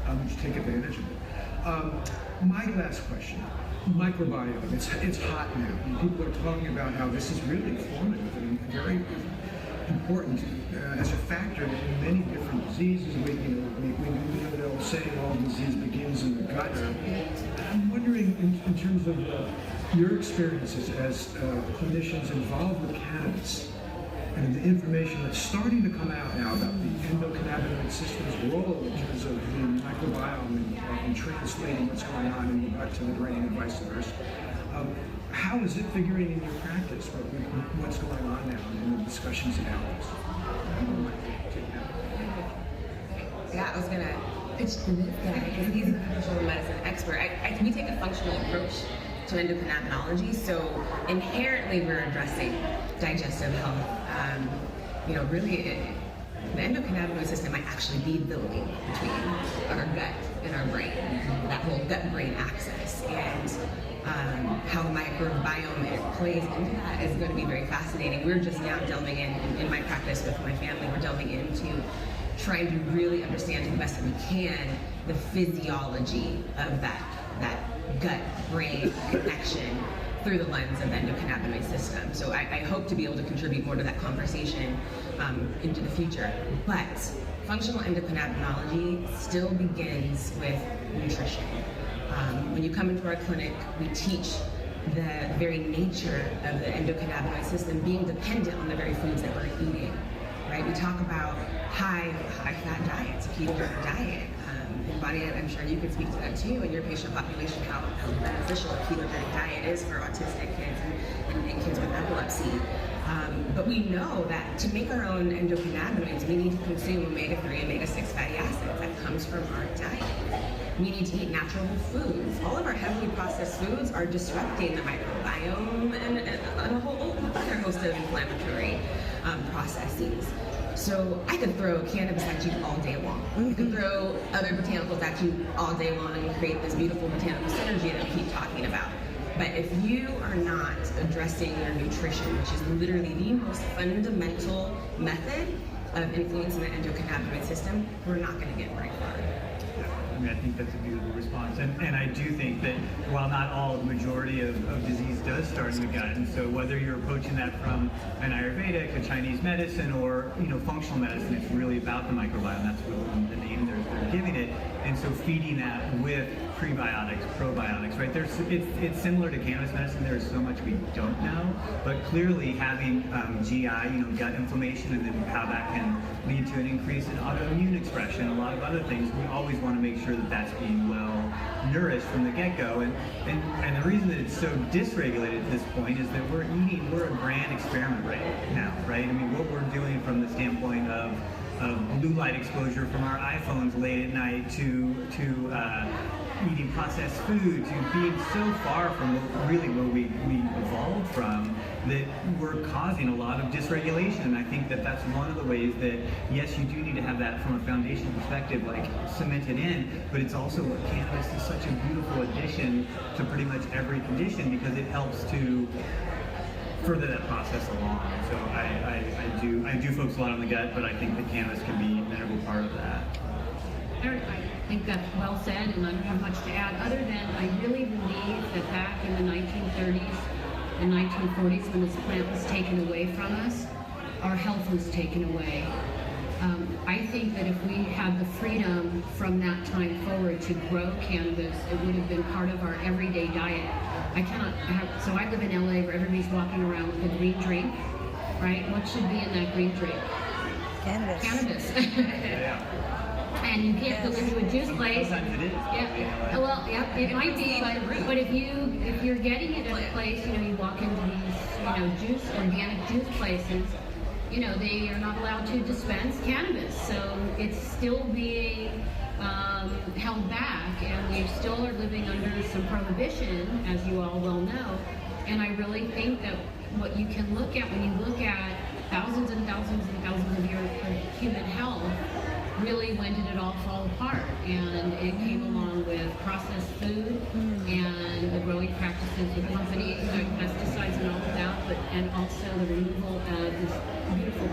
to take advantage of it. My last question, microbiome, it's hot now. And people are talking about how this is really formative and very important as a factor in many different diseases. We know the old saying, all disease begins in the gut. I'm wondering, in terms of your experiences as clinicians involved with cannabis, and the information that's starting to come out now about the endocannabinoid system's role in terms of the microbiome and translating what's going on in the gut to the brain and vice versa. How is it figuring in your practice, what's going on now in the discussions about this? Yeah, I was going to pitch to this guy because he's a functional medicine expert. We take a functional approach to endocannabinology, so inherently we're addressing digestive health. Really, the endocannabinoid system might actually be the link between our gut and our brain, that whole gut-brain axis, and how the microbiome plays into that is going to be very fascinating. We're just now delving in my practice with my family, we're delving into trying to really understand to the best that we can the physiology of that gut-brain connection through the lens of the endocannabinoid system. So I hope to be able to contribute more to that conversation into the future. But functional endocannabinology still begins with nutrition. When you come into our clinic, we teach the very nature of the endocannabinoid system being dependent on the very foods that we're eating. Right? We talk about high-fat diets, a ketogenic diet. And Bonni, I'm sure you could speak to that too in your patient population, how beneficial a ketogenic diet is for autistic kids and kids with epilepsy. But we know that to make our own endocannabinoids, we need to consume omega-3, omega-6 fatty acids that comes from our diet. We need to eat natural foods. All of our heavily processed foods are disrupting the microbiome and a whole other host of inflammatory processes. So I could throw cannabis at you all day long. I could throw other botanicals at you all day long and create this beautiful botanical synergy that we keep talking about. But if you are not addressing your nutrition, which is literally the most fundamental method of influencing the endocannabinoid system, we're not going to get very far. I mean, I think that's a beautiful response, and I do think that while not all, the majority of disease does start in the gut, and so whether you're approaching that from an Ayurvedic, a Chinese medicine, or functional medicine, it's really about the microbiome. That's what the name they're giving it, and so feeding that with prebiotics, probiotics, right? It's similar to cannabis medicine. There's so much we don't know, but clearly having GI, gut inflammation, and then how that can lead to an increase in autoimmune expression, a lot of other things. We always want to make sure that that's being well nourished from the get-go, and the reason that it's so dysregulated at this point is that we're a grand experiment right now, right? I mean, what we're doing from the standpoint of blue light exposure from our iPhones late at night to eating processed food, to being so far from where we evolved from, that we're causing a lot of dysregulation. And I think that that's one of the ways that, yes, you do need to have that from a foundation perspective, like cemented in, but it's also what cannabis is such a beautiful addition to pretty much every condition, because it helps to further that process along. So I do focus a lot on the gut, but I think that cannabis can be an integral part of that. I think that's well said, and I don't have much to add, other than I really believe that back in the 1930s and 1940s, when this plant was taken away from us, our health was taken away. I think that if we had the freedom from that time forward to grow cannabis, it would have been part of our everyday diet. So I live in LA where everybody's walking around with a green drink, right? What should be in that green drink? Cannabis. And you can't go into a juice place. Sometimes it is. Yeah. Well, yeah, it might be, but if you're getting it at a place, you walk into these, organic juice places, they are not allowed to dispense cannabis, so it's still being held back, and we still are living under some prohibition, as you all well know. And I really think that what you can look at when you look at thousands and thousands and thousands of years of human health, really, when did it all fall apart? And it came along with processed food and the growing practices of companies, pesticides and all of that, and also the removal of this beautiful